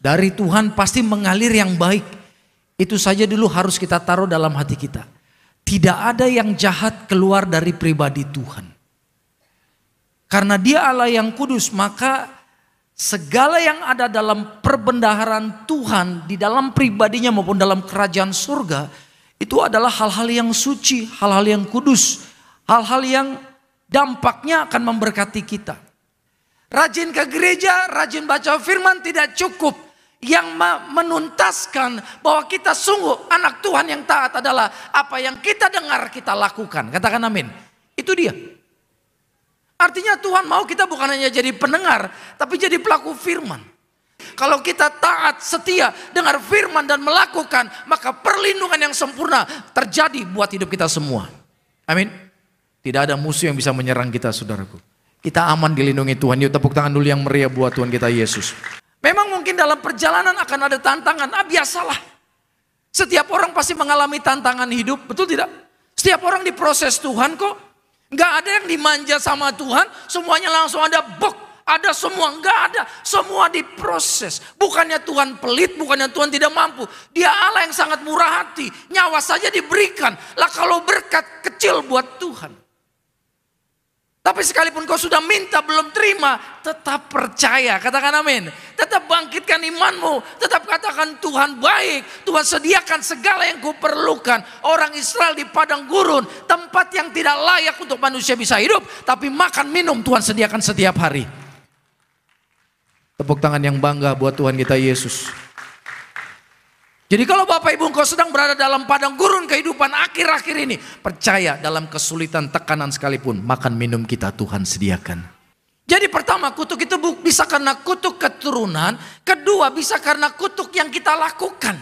Dari Tuhan pasti mengalir yang baik. Itu saja dulu harus kita taruh dalam hati kita. Tidak ada yang jahat keluar dari pribadi Tuhan. Karena Dia Allah yang kudus, maka segala yang ada dalam perbendaharaan Tuhan di dalam pribadinya maupun dalam kerajaan surga itu adalah hal-hal yang suci, hal-hal yang kudus, hal-hal yang dampaknya akan memberkati kita. Rajin ke gereja, rajin baca firman tidak cukup. Yang menuntaskan bahwa kita sungguh anak Tuhan yang taat adalah apa yang kita dengar kita lakukan. Katakan amin. Itu dia. Artinya Tuhan mau kita bukan hanya jadi pendengar, tapi jadi pelaku firman. Kalau kita taat, setia, dengar firman dan melakukan, maka perlindungan yang sempurna terjadi buat hidup kita semua. Amin. Tidak ada musuh yang bisa menyerang kita, saudaraku. Kita aman dilindungi Tuhan. Yuk tepuk tangan dulu yang meriah buat Tuhan kita Yesus. Memang mungkin dalam perjalanan akan ada tantangan, biasalah. Setiap orang pasti mengalami tantangan hidup, betul tidak? Setiap orang diproses Tuhan kok. Nggak ada yang dimanja sama Tuhan, semuanya langsung ada ada semua, nggak ada. Semua diproses. Bukannya Tuhan pelit, bukannya Tuhan tidak mampu. Dia Allah yang sangat murah hati, nyawa saja diberikan. Lah kalau berkat kecil buat Tuhan. Tapi sekalipun kau sudah minta belum terima, tetap percaya, katakan amin. Tetap bangkitkan imanmu, tetap katakan Tuhan baik, Tuhan sediakan segala yang kuperlukan. Orang Israel di padang gurun, tempat yang tidak layak untuk manusia bisa hidup, tapi makan minum Tuhan sediakan setiap hari. Tepuk tangan yang bangga buat Tuhan kita Yesus. Jadi kalau Bapak Ibu engkau sedang berada dalam padang gurun kehidupan akhir-akhir ini, percaya dalam kesulitan tekanan sekalipun, makan minum kita Tuhan sediakan. Jadi pertama, kutuk itu bisa karena kutuk keturunan, kedua bisa karena kutuk yang kita lakukan.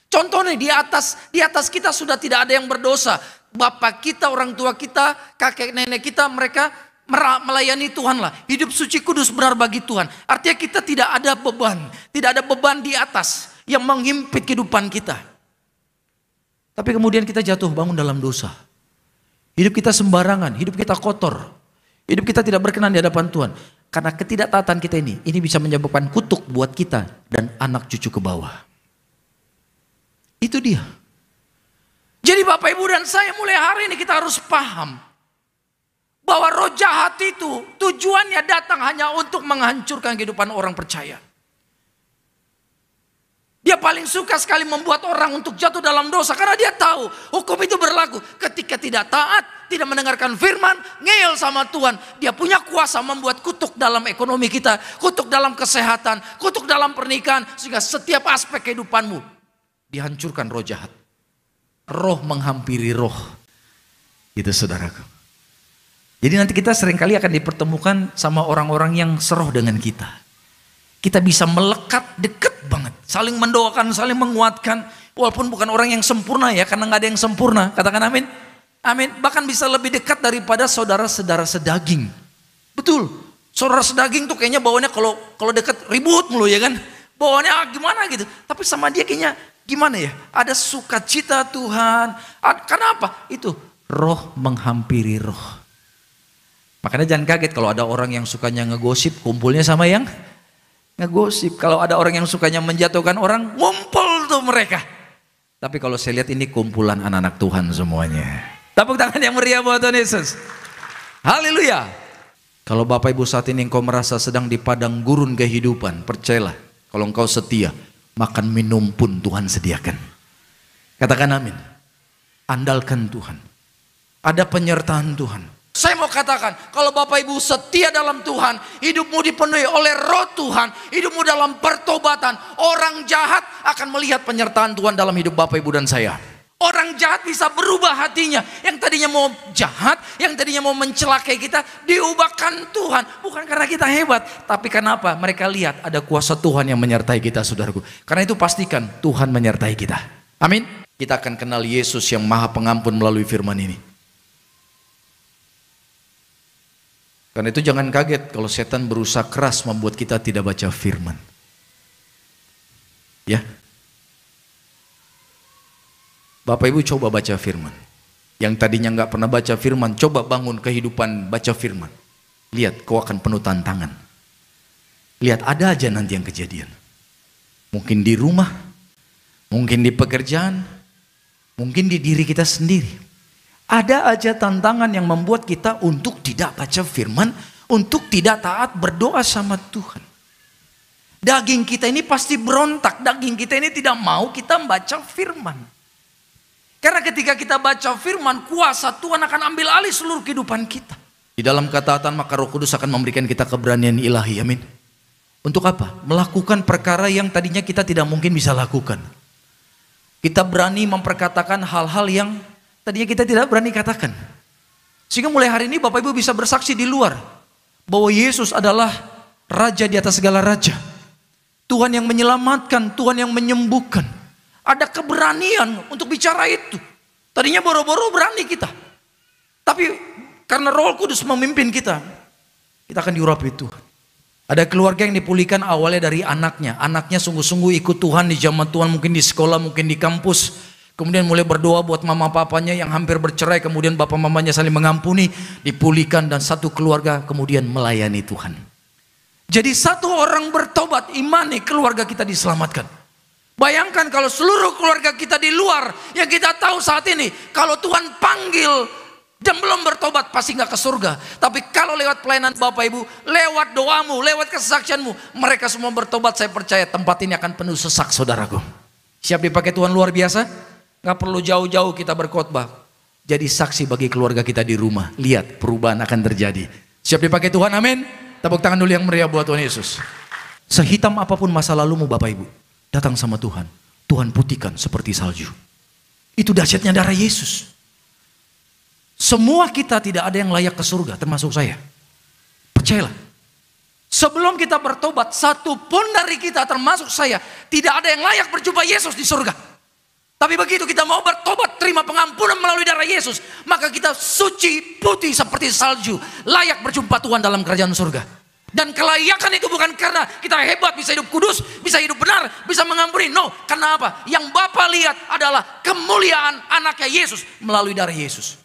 Contohnya di atas kita sudah tidak ada yang berdosa. Bapak kita, orang tua kita, kakek nenek kita, mereka melayani Tuhan lah. Hidup suci kudus benar bagi Tuhan. Artinya kita tidak ada beban di atas yang menghimpit kehidupan kita. Tapi kemudian kita jatuh bangun dalam dosa. Hidup kita sembarangan, hidup kita kotor. Hidup kita tidak berkenan di hadapan Tuhan. Karena ketidaktaatan kita ini bisa menyebabkan kutuk buat kita dan anak cucu ke bawah. Itu dia. Jadi Bapak Ibu dan saya mulai hari ini kita harus paham bahwa roh jahat itu tujuannya datang hanya untuk menghancurkan kehidupan orang percaya. Dia paling suka sekali membuat orang untuk jatuh dalam dosa. Karena dia tahu hukum itu berlaku. Ketika tidak taat, tidak mendengarkan firman, ngeyel sama Tuhan. Dia punya kuasa membuat kutuk dalam ekonomi kita. Kutuk dalam kesehatan, kutuk dalam pernikahan. Sehingga setiap aspek kehidupanmu dihancurkan roh jahat. Roh menghampiri roh. Itu saudaraku. Jadi nanti kita seringkali akan dipertemukan sama orang-orang yang seroh dengan kita. Kita bisa melekat dekat banget. Saling mendoakan, saling menguatkan. Walaupun bukan orang yang sempurna ya. Karena gak ada yang sempurna. Katakan amin. Amin. Bahkan bisa lebih dekat daripada saudara-saudara sedaging. Betul. Saudara sedaging tuh kayaknya bawaannya kalau dekat ribut mulu ya kan. Bawaannya gimana gitu. Tapi sama dia kayaknya gimana ya. Ada sukacita Tuhan. Karena apa? Itu roh menghampiri roh. Makanya jangan kaget kalau ada orang yang sukanya ngegosip. Kumpulnya sama yang ngegosip. Kalau ada orang yang sukanya menjatuhkan orang, ngumpul tuh mereka. Tapi kalau saya lihat ini kumpulan anak-anak Tuhan semuanya. Tepuk tangan yang meriah buat Tuhan Yesus. Haleluya. Kalau Bapak Ibu saat ini engkau merasa sedang di padang gurun kehidupan, percayalah, kalau engkau setia, makan minum pun Tuhan sediakan. Katakan amin. Andalkan Tuhan. Ada penyertaan Tuhan. Saya mau katakan, kalau Bapak Ibu setia dalam Tuhan, hidupmu dipenuhi oleh roh Tuhan, hidupmu dalam pertobatan, orang jahat akan melihat penyertaan Tuhan dalam hidup Bapak Ibu dan saya. Orang jahat bisa berubah hatinya. Yang tadinya mau jahat, yang tadinya mau mencelakai kita, diubahkan Tuhan. Bukan karena kita hebat, tapi karena apa? Mereka lihat ada kuasa Tuhan yang menyertai kita, saudaraku. Karena itu pastikan Tuhan menyertai kita. Amin. Kita akan kenal Yesus yang Maha Pengampun melalui firman ini. Karena itu jangan kaget kalau setan berusaha keras membuat kita tidak baca firman. Ya. Bapak Ibu coba baca firman. Yang tadinya nggak pernah baca firman, coba bangun kehidupan baca firman. Lihat, kau akan penuh tantangan. Lihat, ada aja nanti yang kejadian. Mungkin di rumah, mungkin di pekerjaan, mungkin di diri kita sendiri. Ada aja tantangan yang membuat kita untuk tidak baca firman, untuk tidak taat berdoa sama Tuhan. Daging kita ini pasti berontak, daging kita ini tidak mau kita baca firman. Karena ketika kita baca firman, kuasa Tuhan akan ambil alih seluruh kehidupan kita. Di dalam ketaatan maka Roh Kudus akan memberikan kita keberanian ilahi, amin. Untuk apa? Melakukan perkara yang tadinya kita tidak mungkin bisa lakukan. Kita berani memperkatakan hal-hal yang tadinya kita tidak berani katakan. Sehingga mulai hari ini Bapak Ibu bisa bersaksi di luar bahwa Yesus adalah Raja di atas segala raja. Tuhan yang menyelamatkan, Tuhan yang menyembuhkan. Ada keberanian untuk bicara itu. Tadinya boro-boro berani kita. Tapi karena Roh Kudus memimpin kita, kita akan diurapi Tuhan. Ada keluarga yang dipulihkan awalnya dari anaknya. Anaknya sungguh-sungguh ikut Tuhan di zaman Tuhan, mungkin di sekolah, mungkin di kampus. Kemudian mulai berdoa buat mama papanya yang hampir bercerai. Kemudian bapak mamanya saling mengampuni, dipulihkan, dan satu keluarga kemudian melayani Tuhan. Jadi satu orang bertobat, imani, keluarga kita diselamatkan. Bayangkan kalau seluruh keluarga kita di luar, yang kita tahu saat ini, kalau Tuhan panggil dan belum bertobat pasti nggak ke surga. Tapi kalau lewat pelayanan Bapak Ibu, lewat doamu, lewat kesaksianmu, mereka semua bertobat, saya percaya tempat ini akan penuh sesak, saudaraku. Siap dipakai Tuhan luar biasa? Nggak perlu jauh-jauh kita berkhotbah. Jadi saksi bagi keluarga kita di rumah. Lihat perubahan akan terjadi. Siap dipakai Tuhan, amin. Tepuk tangan dulu yang meriah buat Tuhan Yesus. Sehitam apapun masa lalumu Bapak Ibu, datang sama Tuhan. Tuhan putihkan seperti salju. Itu dahsyatnya darah Yesus. Semua kita tidak ada yang layak ke surga, termasuk saya. Percayalah. Sebelum kita bertobat, satu pun dari kita termasuk saya, tidak ada yang layak berjumpa Yesus di surga. Tapi begitu kita mau bertobat, terima pengampunan melalui darah Yesus, maka kita suci, putih seperti salju, layak berjumpa Tuhan dalam kerajaan surga. Dan kelayakan itu bukan karena kita hebat, bisa hidup kudus, bisa hidup benar, bisa mengampuni. No, karena apa? Yang Bapa lihat adalah kemuliaan anaknya Yesus melalui darah Yesus.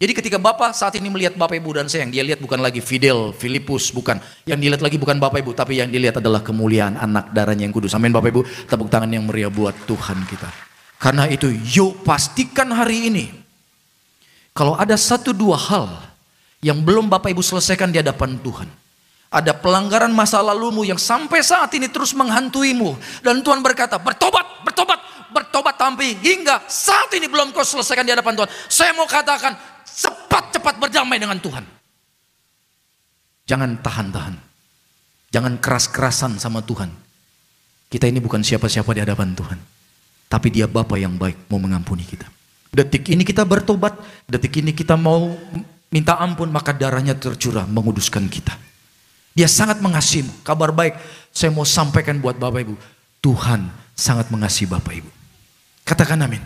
Jadi ketika Bapak saat ini melihat Bapak Ibu dan saya, yang dia lihat bukan lagi Fidel, Filipus, bukan. Yang dilihat lagi bukan Bapak Ibu, tapi yang dilihat adalah kemuliaan anak darahnya yang kudus. Amin Bapak Ibu, tepuk tangan yang meriah buat Tuhan kita. Karena itu yuk pastikan hari ini, kalau ada satu dua hal yang belum Bapak Ibu selesaikan di hadapan Tuhan. Ada pelanggaran masa lalumu yang sampai saat ini terus menghantuimu. Dan Tuhan berkata, bertobat, bertobat, bertobat, tapi hingga saat ini belum kau selesaikan di hadapan Tuhan. Saya mau katakan, cepat-cepat berdamai dengan Tuhan. Jangan tahan-tahan. Jangan keras-kerasan sama Tuhan. Kita ini bukan siapa-siapa di hadapan Tuhan. Tapi Dia Bapa yang baik, mau mengampuni kita. Detik ini kita bertobat, detik ini kita mau minta ampun, maka darahnya tercurah menguduskan kita. Dia sangat mengasihimu. Kabar baik saya mau sampaikan buat Bapak Ibu. Tuhan sangat mengasihi Bapak Ibu. Katakan amin.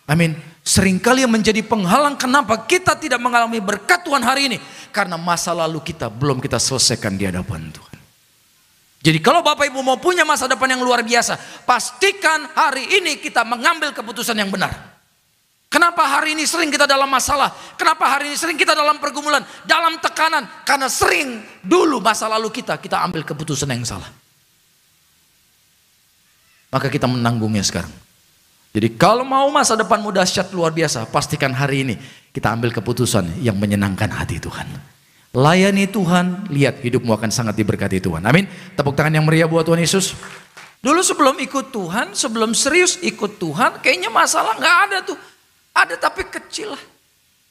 Amin. Seringkali yang menjadi penghalang kenapa kita tidak mengalami berkat Tuhan hari ini, karena masa lalu kita belum kita selesaikan di hadapan Tuhan. Jadi kalau Bapak Ibu mau punya masa depan yang luar biasa, pastikan hari ini kita mengambil keputusan yang benar. Kenapa hari ini sering kita dalam masalah? Kenapa hari ini sering kita dalam pergumulan, dalam tekanan? Karena sering dulu masa lalu kita ambil keputusan yang salah. Maka kita menanggungnya sekarang. Jadi kalau mau masa depanmu dahsyat luar biasa, pastikan hari ini kita ambil keputusan yang menyenangkan hati Tuhan. Layani Tuhan, lihat hidupmu akan sangat diberkati Tuhan. Amin. Tepuk tangan yang meriah buat Tuhan Yesus. Dulu sebelum ikut Tuhan, sebelum serius ikut Tuhan, kayaknya masalah nggak ada tuh. Ada tapi kecil lah.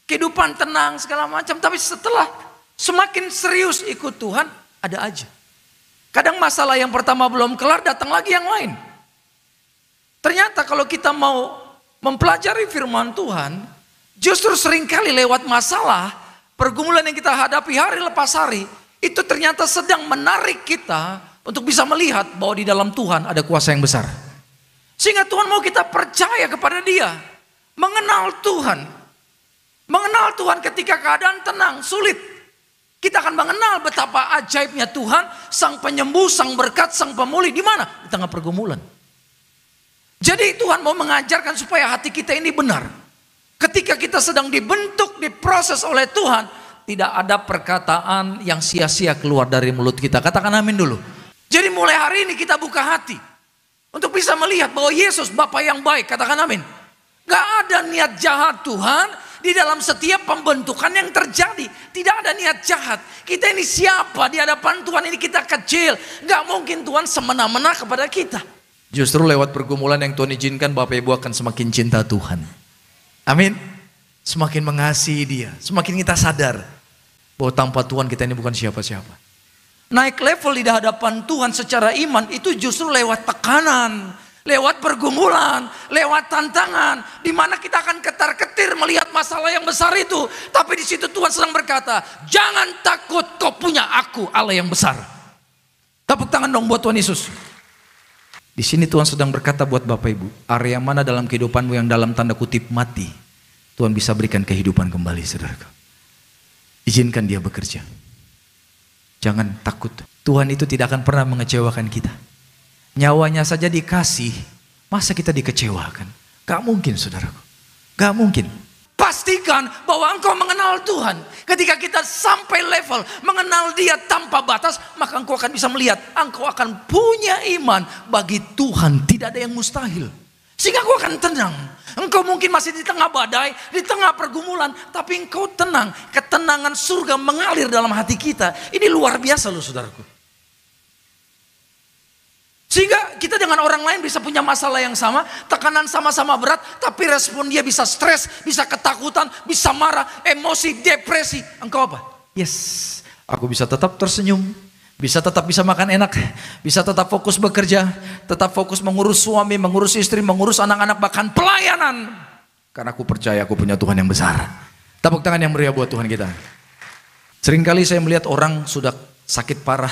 Kehidupan tenang segala macam. Tapi setelah semakin serius ikut Tuhan, ada aja. Kadang masalah yang pertama belum kelar, datang lagi yang lain. Ternyata kalau kita mau mempelajari firman Tuhan, justru seringkali lewat masalah, pergumulan yang kita hadapi hari lepas hari, itu ternyata sedang menarik kita untuk bisa melihat bahwa di dalam Tuhan ada kuasa yang besar. Sehingga Tuhan mau kita percaya kepada Dia. Mengenal Tuhan. Mengenal Tuhan ketika keadaan tenang, sulit. Kita akan mengenal betapa ajaibnya Tuhan, Sang Penyembuh, Sang Berkat, Sang Pemulih. Di mana? Di tengah pergumulan. Jadi Tuhan mau mengajarkan supaya hati kita ini benar. Ketika kita sedang dibentuk, diproses oleh Tuhan, tidak ada perkataan yang sia-sia keluar dari mulut kita. Katakan amin dulu. Jadi mulai hari ini kita buka hati. Untuk bisa melihat bahwa Yesus Bapa yang baik. Katakan amin. Gak ada niat jahat Tuhan di dalam setiap pembentukan yang terjadi. Tidak ada niat jahat. Kita ini siapa di hadapan Tuhan, ini kita kecil. Gak mungkin Tuhan semena-mena kepada kita. Justru lewat pergumulan yang Tuhan izinkan, Bapak Ibu akan semakin cinta Tuhan. Amin. Semakin mengasihi Dia. Semakin kita sadar bahwa tanpa Tuhan kita ini bukan siapa-siapa. Naik level di hadapan Tuhan secara iman itu justru lewat tekanan, lewat pergumulan, lewat tantangan, di mana kita akan ketar-ketir melihat masalah yang besar itu. Tapi di situ Tuhan sedang berkata, jangan takut, kau punya aku, Allah yang besar. Tepuk tangan dong buat Tuhan Yesus. Di sini Tuhan sedang berkata buat Bapak Ibu, area mana dalam kehidupanmu yang dalam tanda kutip mati, Tuhan bisa berikan kehidupan kembali, saudaraku. Izinkan Dia bekerja. Jangan takut. Tuhan itu tidak akan pernah mengecewakan kita. Nyawanya saja dikasih, masa kita dikecewakan? Gak mungkin, saudaraku. Gak mungkin. Pastikan bahwa engkau mengenal Tuhan. Ketika kita sampai level mengenal Dia tanpa batas, maka engkau akan bisa melihat, engkau akan punya iman. Bagi Tuhan tidak ada yang mustahil. Sehingga engkau akan tenang. Engkau mungkin masih di tengah badai, di tengah pergumulan, tapi engkau tenang. Ketenangan surga mengalir dalam hati kita. Ini luar biasa loh, saudaraku. Sehingga kita dengan orang lain bisa punya masalah yang sama, tekanan sama-sama berat, tapi respon dia bisa stres, bisa ketakutan, bisa marah, emosi, depresi. Engkau apa? Yes, aku bisa tetap tersenyum, bisa makan enak, bisa tetap fokus bekerja, tetap fokus mengurus suami, mengurus istri, mengurus anak-anak, bahkan pelayanan. Karena aku percaya aku punya Tuhan yang besar. Tepuk tangan yang meriah buat Tuhan kita. Seringkali saya melihat orang sudah sakit parah,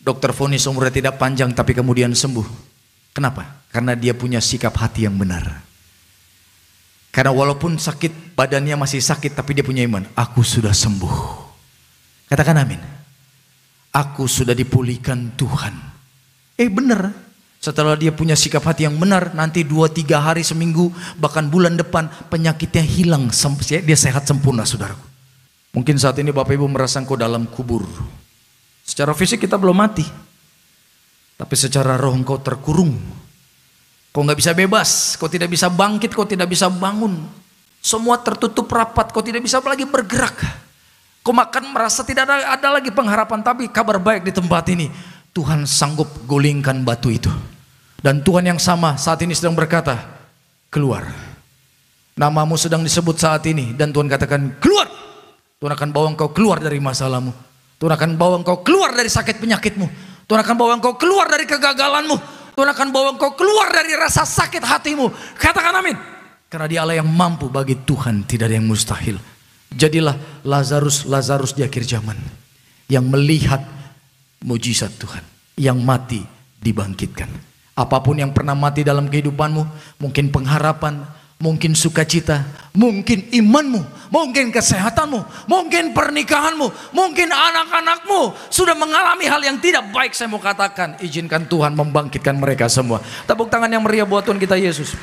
dokter vonis umurnya tidak panjang tapi kemudian sembuh. Kenapa? Karena dia punya sikap hati yang benar. Karena walaupun sakit, badannya masih sakit, tapi dia punya iman. Aku sudah sembuh. Katakan amin. Aku sudah dipulihkan Tuhan. Benar. Setelah dia punya sikap hati yang benar, nanti 2-3 hari, seminggu, bahkan bulan depan penyakitnya hilang. Dia sehat sempurna, saudaraku. Mungkin saat ini Bapak Ibu merasa engkau dalam kubur. Secara fisik kita belum mati, tapi secara roh engkau terkurung. Kau nggak bisa bebas, kau tidak bisa bangkit, kau tidak bisa bangun. Semua tertutup rapat, kau tidak bisa lagi bergerak. Kau makan merasa tidak ada lagi pengharapan, tapi kabar baik di tempat ini. Tuhan sanggup gulingkan batu itu. Dan Tuhan yang sama saat ini sedang berkata, keluar. Namamu sedang disebut saat ini, dan Tuhan katakan, keluar. Tuhan akan bawa engkau keluar dari masalahmu. Tuhan akan bawa engkau keluar dari sakit penyakitmu. Tuhan akan bawa engkau keluar dari kegagalanmu. Tuhan akan bawa engkau keluar dari rasa sakit hatimu. Katakan amin. Karena Dia Allah yang mampu, bagi Tuhan tidak ada yang mustahil. Jadilah Lazarus di akhir zaman, yang melihat mujizat Tuhan, yang mati dibangkitkan. Apapun yang pernah mati dalam kehidupanmu, mungkin pengharapan, mungkin sukacita, mungkin imanmu, mungkin kesehatanmu, mungkin pernikahanmu, mungkin anak-anakmu sudah mengalami hal yang tidak baik. Saya mau katakan, izinkan Tuhan membangkitkan mereka semua. Tepuk tangan yang meriah buat Tuhan kita Yesus.